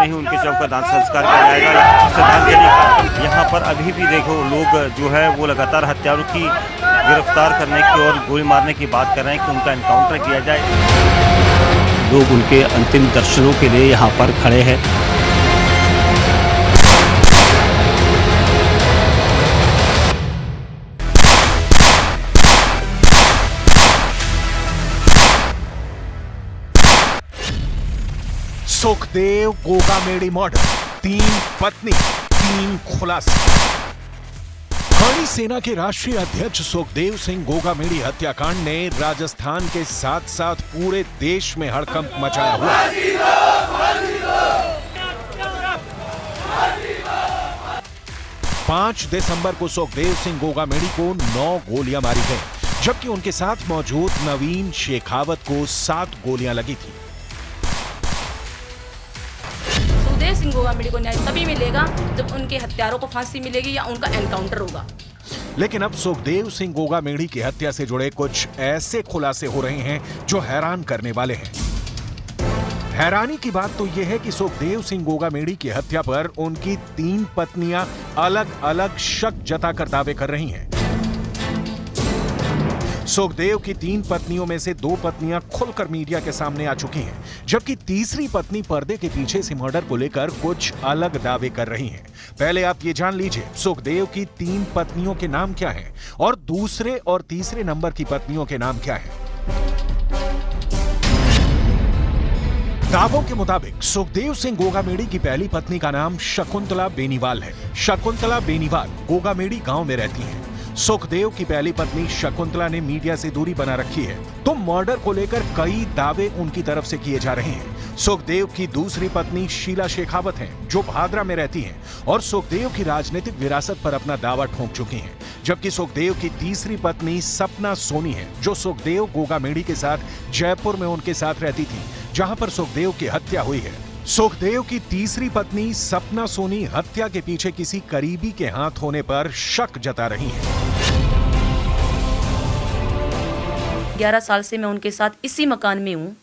में ही उनके शव का दाह संस्कार किया जाएगा। श्रद्धांजलि यहाँ पर अभी भी देखो लोग जो है वो लगातार हत्यारों की गिरफ्तार करने की और गोली मारने की बात कर रहे हैं कि उनका एनकाउंटर किया जाए। लोग उनके अंतिम दर्शनों के लिए यहाँ पर खड़े हैं। सुखदेव गोगामेडी मर्डर, 3 पत्नी 3 खुलासे। खड़ी सेना के राष्ट्रीय अध्यक्ष सुखदेव सिंह गोगामेडी हत्याकांड ने राजस्थान के साथ साथ पूरे देश में हड़कंप मचाया हुआ है। 5 दिसंबर को सुखदेव सिंह गोगामेडी को 9 गोलियां मारी गईं, जबकि उनके साथ मौजूद नवीन शेखावत को 7 गोलियां लगी थी। सुखदेव सिंह गोगामेडी को न्याय तभी मिलेगा जब उनके हत्यारों को फांसी मिलेगी या उनका एनकाउंटर होगा। लेकिन अब सुखदेव सिंह गोगामेडी की हत्या से जुड़े कुछ ऐसे खुलासे हो रहे हैं जो हैरान करने वाले हैं। हैरानी की बात तो यह है कि सुखदेव सिंह गोगामेडी की हत्या पर उनकी 3 पत्नियां अलग अलग शक जताकर दावे कर रही हैं। सुखदेव की 3 पत्नियों में से 2 पत्नियां खुलकर मीडिया के सामने आ चुकी हैं, जबकि तीसरी पत्नी पर्दे के पीछे से मर्डर को लेकर कुछ अलग दावे कर रही हैं। पहले आप ये जान लीजिए सुखदेव की 3 पत्नियों के नाम क्या हैं और दूसरे और तीसरे नंबर की पत्नियों के नाम क्या हैं। दावों के मुताबिक सुखदेव सिंह गोगामेडी की पहली पत्नी का नाम शकुंतला बेनीवाल है। शकुंतला बेनीवाल गोगामेडी गांव में रहती हैं। सुखदेव की पहली पत्नी शकुंतला ने मीडिया से दूरी बना रखी है, तो मर्डर को लेकर कई दावे उनकी तरफ से किए जा रहे हैं। सुखदेव की दूसरी पत्नी शीला शेखावत हैं, जो भादरा में रहती हैं और सुखदेव की राजनीतिक विरासत पर अपना दावा ठोक चुकी हैं। जबकि सुखदेव की तीसरी पत्नी सपना सोनी है, जो सुखदेव गोगामेडी के साथ जयपुर में उनके साथ रहती थी, जहां पर सुखदेव की हत्या हुई है। सुखदेव की तीसरी पत्नी सपना सोनी हत्या के पीछे किसी करीबी के हाथ होने पर शक जता रही हैं। 11 साल से मैं उनके साथ इसी मकान में हूँ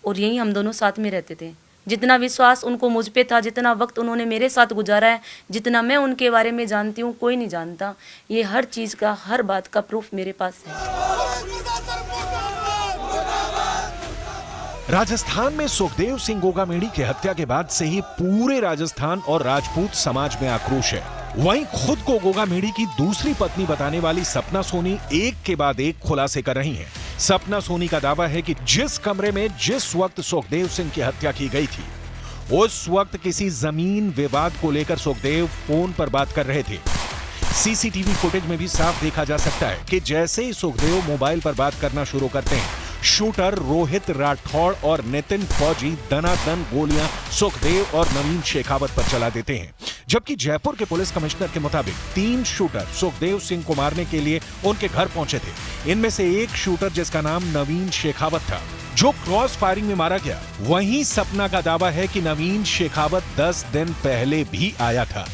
और यहीं हम दोनों साथ में रहते थे। जितना विश्वास उनको मुझ पे था, जितना वक्त उन्होंने मेरे साथ गुजारा है, जितना मैं उनके बारे में जानती हूँ, कोई नहीं जानता। ये हर चीज़ का, हर बात का प्रूफ मेरे पास है। राजस्थान में सुखदेव सिंह गोगामेडी की हत्या के बाद से ही पूरे राजस्थान और राजपूत समाज में आक्रोश है। वहीं खुद को गोगामेडी की दूसरी पत्नी बताने वाली सपना सोनी एक के बाद एक खुलासे कर रही हैं। सपना सोनी का दावा है कि जिस कमरे में जिस वक्त सुखदेव सिंह की हत्या की गई थी, उस वक्त किसी जमीन विवाद को लेकर सुखदेव फोन पर बात कर रहे थे। सीसीटीवी फुटेज में भी साफ देखा जा सकता है कि जैसे ही सुखदेव मोबाइल पर बात करना शुरू करते हैं, शूटर रोहित राठौड़ और नितिन फौजी दनादन गोलियां सुखदेव और नवीन शेखावत पर चला देते हैं। जबकि जयपुर के पुलिस कमिश्नर के मुताबिक 3 शूटर सुखदेव सिंह को मारने के लिए उनके घर पहुंचे थे। इनमें से एक शूटर, जिसका नाम नवीन शेखावत था, जो क्रॉस फायरिंग में मारा गया। वहीं सपना का दावा है कि नवीन शेखावत 10 दिन पहले भी आया था।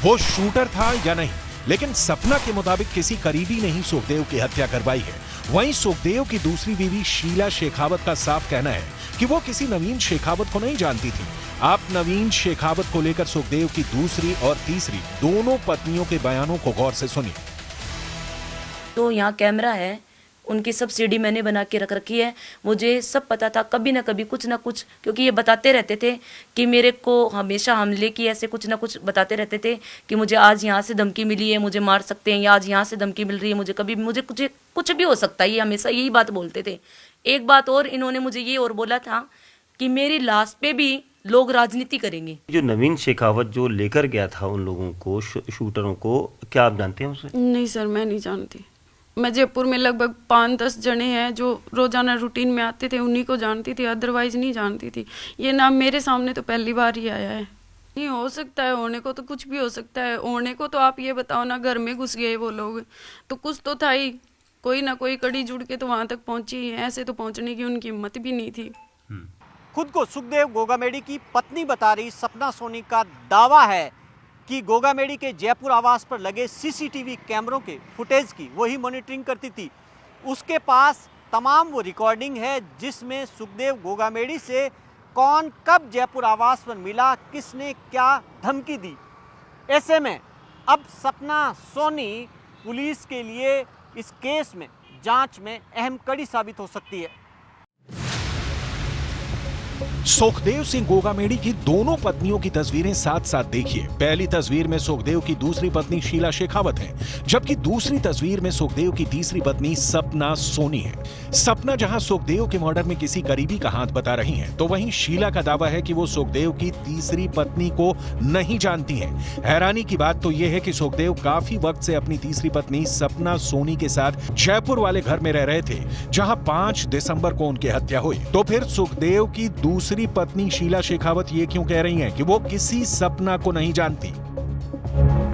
वो शूटर था या नहीं, लेकिन सपना के मुताबिक किसी करीबी ने ही सुखदेव की हत्या करवाई है। वहीं सुखदेव की दूसरी बीवी शीला शेखावत का साफ कहना है कि वो किसी नवीन शेखावत को नहीं जानती थी। आप नवीन शेखावत को लेकर सुखदेव की दूसरी और तीसरी दोनों पत्नियों के बयानों को गौर से सुनिए। तो यहाँ कैमरा है, उनकी सब सीडी मैंने बना के रख रखी है। मुझे सब पता था, कभी ना कभी कुछ ना कुछ, क्योंकि ये बताते रहते थे कि मेरे को हमेशा हमले की ऐसे कुछ ना कुछ बताते रहते थे कि मुझे आज यहाँ से धमकी मिली है, मुझे मार सकते हैं, या आज यहाँ से धमकी मिल रही है, मुझे कभी मुझे कुछ भी हो सकता है। ये हमेशा यही बात बोलते थे। एक बात और इन्होंने मुझे ये और बोला था कि मेरी लाश पे भी लोग राजनीति करेंगे। जो नवीन शेखावत जो लेकर गया था उन लोगों को, शूटरों को, क्या आप जानते हैं उसे? नहीं सर, मैं नहीं जानती। मैं जयपुर में लगभग 5-10 जने हैं जो रोजाना रूटीन में आते थे, उन्हीं को जानती थी, अदरवाइज नहीं जानती थी। ये नाम मेरे सामने तो पहली बार ही आया है। नहीं हो सकता है, होने को तो कुछ भी हो सकता है। होने को तो आप ये बताओ ना, घर में घुस गए वो लोग, तो कुछ तो था ही, कोई ना कोई कड़ी जुड़ के तो वहां तक पहुंची है। ऐसे तो पहुंचने की उनकी हिम्मत भी नहीं थी। खुद को सुखदेव गोगामेडी की पत्नी बता रही सपना सोनी का दावा है कि गोगामेडी के जयपुर आवास पर लगे सीसीटीवी कैमरों के फुटेज की वही मॉनिटरिंग करती थी। उसके पास तमाम वो रिकॉर्डिंग है जिसमें सुखदेव गोगामेडी से कौन कब जयपुर आवास पर मिला, किसने क्या धमकी दी। ऐसे में अब सपना सोनी पुलिस के लिए इस केस में जांच में अहम कड़ी साबित हो सकती है। सुखदेव सिंह गोगामेड़ी की दोनों पत्नियों की तस्वीरें साथ साथ देखिए। पहली तस्वीर में सुखदेव की दूसरी पत्नी शीला शेखावत है, जबकि दूसरी तस्वीर में सुखदेव की तीसरी पत्नी सपना सोनी है। सपना जहां सुखदेव के मर्डर में किसी करीबी का हाथ बता रही हैं, तो वहीं शीला का दावा है कि वो सुखदेव की तीसरी पत्नी को नहीं जानती हैं। हैरानी की बात तो यह है कि सुखदेव काफी वक्त से अपनी तीसरी पत्नी सपना सोनी के साथ जयपुर वाले घर में रह रहे थे, जहां 5 दिसंबर को उनकी हत्या हुई। तो फिर सुखदेव की दूसरी पत्नी शीला शेखावत ये क्यों कह रही हैं कि वो किसी सपना को नहीं जानती?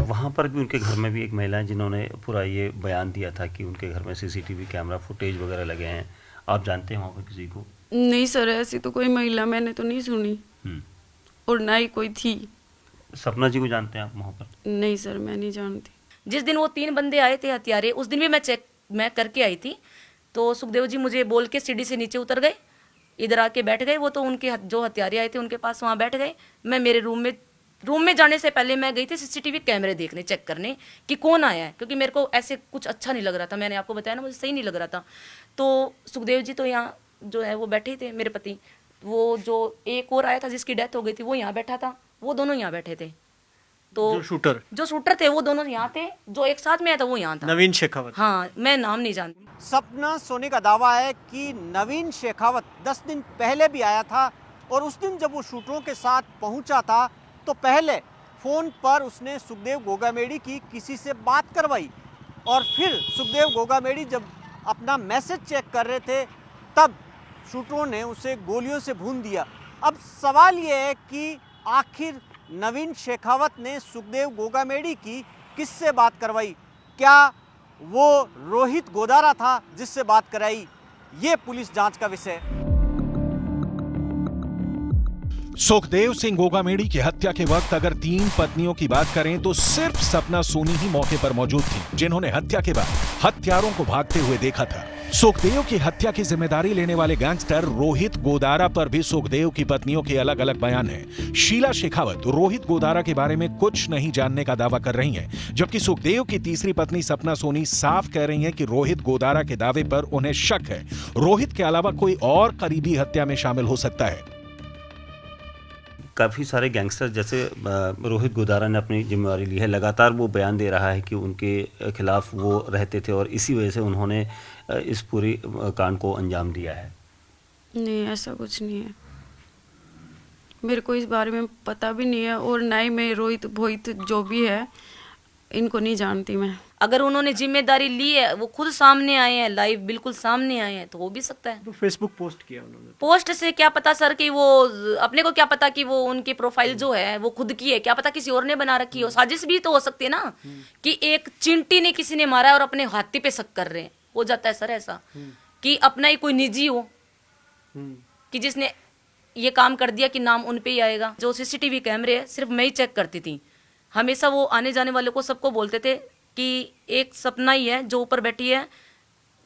वहाँ पर भी उनके घर में भी एक महिला है जिन्होंने पूरा ये बयान दिया था कि उनके घर में सीसीटीवी कैमरा फुटेज वगैरह लगे हैं। आप जानते हैं वहाँ पर किसी को? नहीं सर, ऐसी तो कोई महिला मैंने तो नहीं सुनी और ना ही कोई थी। सपना जी को जानते हैं आप वहाँ पर? नहीं सर, मैं नहीं जानती। जिस दिन वो 3 बंदे आए थे हत्यारे, उस दिन भी मैं करके आई थी। तो सुखदेव जी मुझे बोल के सीढ़ी से नीचे उतर गए, इधर आके बैठ गए। वो तो उनके जो हत्यारे आए थे उनके पास वहाँ बैठ गए। मैं मेरे रूम में जाने से पहले मैं गई थी सीसीटीवी कैमरे देखने, चेक करने कि कौन आया है, क्योंकि मेरे को ऐसे कुछ अच्छा नहीं लग रहा था। मैंने आपको बताया ना, मुझे सही नहीं लग रहा था। तो सुखदेव जी तो यहाँ जो है वो बैठे थे, मेरे पति। वो जो एक और आया था जिसकी डेथ हो गई थी वो यहाँ बैठा था, वो दोनों यहाँ बैठे थे। तो जो शूटर थे वो दोनों यहाँ थे, जो एक साथ में आया था वो यहाँ था, नवीन शेखावत। हाँ, मैं नाम नहीं जानती। सपना सोनी का दावा है कि नवीन शेखावत 10 दिन पहले भी आया था और उस दिन जब वो शूटरों के साथ पहुंचा था तो पहले फोन पर उसने सुखदेव गोगामेड़ी की किसी से बात करवाई और फिर सुखदेव गोगामेड़ी जब अपना मैसेज चेक कर रहे थे तब शूटरों ने उसे गोलियों से भून दिया। अब सवाल ये है कि आखिर नवीन शेखावत ने सुखदेव गोगामेड़ी की किससे बात करवाई? क्या वो रोहित गोदारा था जिससे बात कराई? ये पुलिस जांच का विषय है। सुखदेव सिंह गोगामेड़ी की हत्या के वक्त अगर 3 पत्नियों की बात करें तो सिर्फ सपना सोनी ही मौके पर मौजूद थी, जिन्होंने हत्या के बाद हत्यारों को भागते हुए देखा था। सुखदेव की हत्या की जिम्मेदारी लेने वाले गैंगस्टर रोहित गोदारा पर भी सुखदेव की पत्नियों के अलग अलग बयान हैं। शीला शेखावत रोहित गोदारा के बारे में कुछ नहीं जानने का दावा कर रही हैं, जबकि सुखदेव की तीसरी पत्नी सपना सोनी साफ कह रही हैं कि रोहित गोदारा के दावे पर उन्हें शक है। रोहित के अलावा कोई और करीबी हत्या में शामिल हो सकता है। काफ़ी सारे गैंगस्टर जैसे रोहित गोदारा ने अपनी जिम्मेवारी ली है, लगातार वो बयान दे रहा है कि उनके खिलाफ वो रहते थे और इसी वजह से उन्होंने इस पूरी कांड को अंजाम दिया है। नहीं, ऐसा कुछ नहीं है। मेरे को इस बारे में पता भी नहीं है और ना ही मैं रोहित भोहित जो भी है इनको नहीं जानती मैं। अगर उन्होंने जिम्मेदारी ली है, वो खुद सामने आए हैं, लाइव बिल्कुल सामने आए हैं, तो हो भी सकता है। तो फेसबुक पोस्ट किया उन्होंने। पोस्ट से क्या पता सर कि वो, अपने को क्या पता कि वो उनकी प्रोफाइल जो है वो खुद की है, क्या पता किसी और ने बना रखी हो। साजिश भी तो हो सकती है ना कि एक चिंटी ने किसी ने मारा है और अपने हाथी पे शक कर रहे हैं। हो जाता है सर ऐसा कि अपना ही कोई निजी हो कि जिसने ये काम कर दिया कि नाम उन पे ही आएगा। जो सीसीटीवी कैमरे है सिर्फ मैं ही चेक करती थी, हमेशा वो आने जाने वाले को सबको बोलते थे कि एक सपना ही है जो ऊपर बैठी है,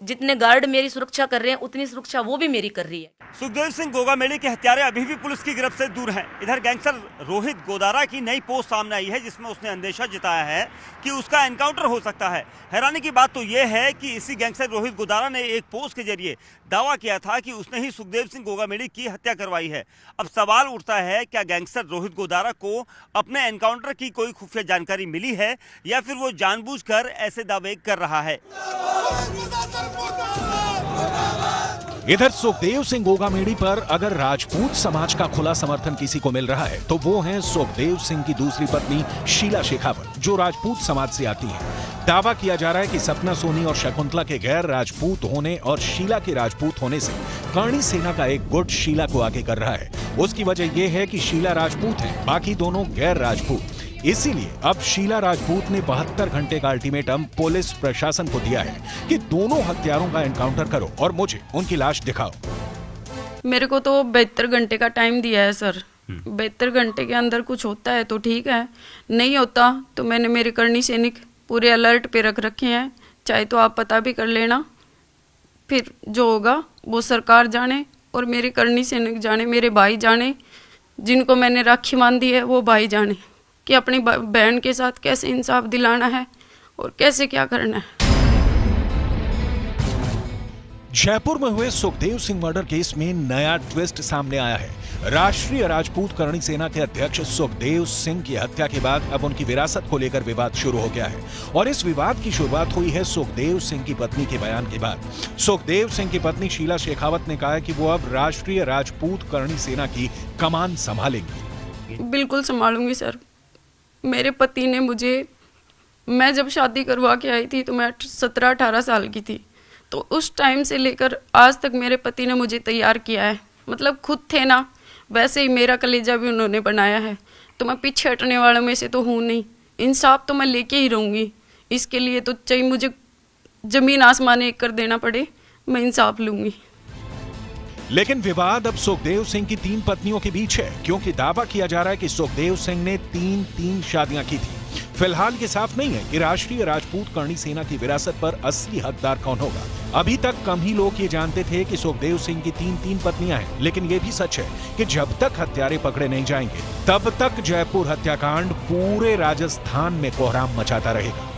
जितने गार्ड मेरी सुरक्षा कर रहे हैं उतनी सुरक्षा वो भी मेरी कर रही है। सुखदेव सिंह गोगामेड़ी के हत्यारे अभी भी पुलिस की गिरफ्त से दूर हैं। इधर गैंगस्टर रोहित गोदारा की नई पोस्ट सामने आई है जिसमें उसने अंदेशा जताया है कि उसका एनकाउंटर हो सकता है। हैरानी की बात तो यह है कि इसी गैंगस्टर रोहित गोदारा ने एक पोस्ट के जरिए दावा किया था कि उसने ही सुखदेव सिंह गोगामेड़ी की हत्या करवाई है। अब सवाल उठता है, क्या गैंगस्टर रोहित गोदारा को अपने एनकाउंटर की कोई खुफिया जानकारी मिली है या फिर वो जानबूझकर ऐसे दावे कर रहा है? इधर सुखदेव सिंह गोगामेड़ी पर अगर राजपूत समाज का खुला समर्थन किसी को मिल रहा है तो वो है सुखदेव सिंह की दूसरी पत्नी शीला शेखावत, जो राजपूत समाज से आती हैं। दावा किया जा रहा है कि सपना सोनी और शकुंतला के गैर राजपूत होने और शीला के राजपूत होने से कर्णी सेना का एक गुट शीला को आगे कर रहा है। उसकी वजह यह है कि शीला राजपूत है, बाकी दोनों गैर राजपूत। इसीलिए अब शीला राजपूत ने 72 घंटे का अल्टीमेटम पुलिस प्रशासन को दिया है कि दोनों हत्यारों का एनकाउंटर करो और मुझे उनकी लाश दिखाओ। मेरे को तो 72 घंटे का टाइम दिया है सर। 72 घंटे के अंदर कुछ होता है तो ठीक है, नहीं होता तो मैंने मेरे कर्णी सैनिक पूरे अलर्ट पे रख रखे हैं, चाहे तो आप पता भी कर लेना। फिर जो होगा वो सरकार जाने, और मेरे करनी से न जाने, मेरे भाई जाने, जिनको मैंने राखी बांधी है वो भाई जाने कि अपनी बहन के साथ कैसे इंसाफ दिलाना है और कैसे क्या करना है। जयपुर में हुए सुखदेव सिंह मर्डर केस में नया ट्विस्ट सामने आया है। राष्ट्रीय राजपूत करणी सेना के अध्यक्ष सुखदेव सिंह की हत्या के बाद अब उनकी विरासत को लेकर विवाद शुरू हो गया है और इस विवाद की शुरुआत हुई है सुखदेव सिंह की पत्नी के बयान के बाद। सुखदेव सिंह की पत्नी शीला शेखावत ने कहा है कि वो अब राष्ट्रीय राजपूत करणी सेना की कमान संभालेंगी। बिल्कुल संभालूंगी सर। मेरे पति ने मुझे, मैं जब शादी करवा के आई थी तो मैं 17-18 साल की थी, तो उस टाइम से लेकर आज तक मेरे पति ने मुझे तैयार किया है। मतलब खुद थे ना, वैसे ही मेरा कलेजा भी उन्होंने बनाया है। तो मैं पीछे हटने वालों में से तो हूँ नहीं। इंसाफ तो मैं लेके ही रहूँगी। इसके लिए तो चाहे मुझे जमीन आसमान एक कर देना पड़े, मैं इंसाफ लूँगी। लेकिन विवाद अब सुखदेव सिंह की 3 पत्नियों के बीच है, क्योंकि दावा किया जा रहा है कि सुखदेव सिंह ने 3 शादियां की थी। फिलहाल ये साफ नहीं है कि राष्ट्रीय राजपूत करणी सेना की विरासत पर असली हकदार कौन होगा। अभी तक कम ही लोग ये जानते थे कि सुखदेव सिंह की 3 पत्नियां हैं, लेकिन ये भी सच है कि जब तक हत्यारे पकड़े नहीं जाएंगे तब तक जयपुर हत्याकांड पूरे राजस्थान में कोहराम मचाता रहेगा।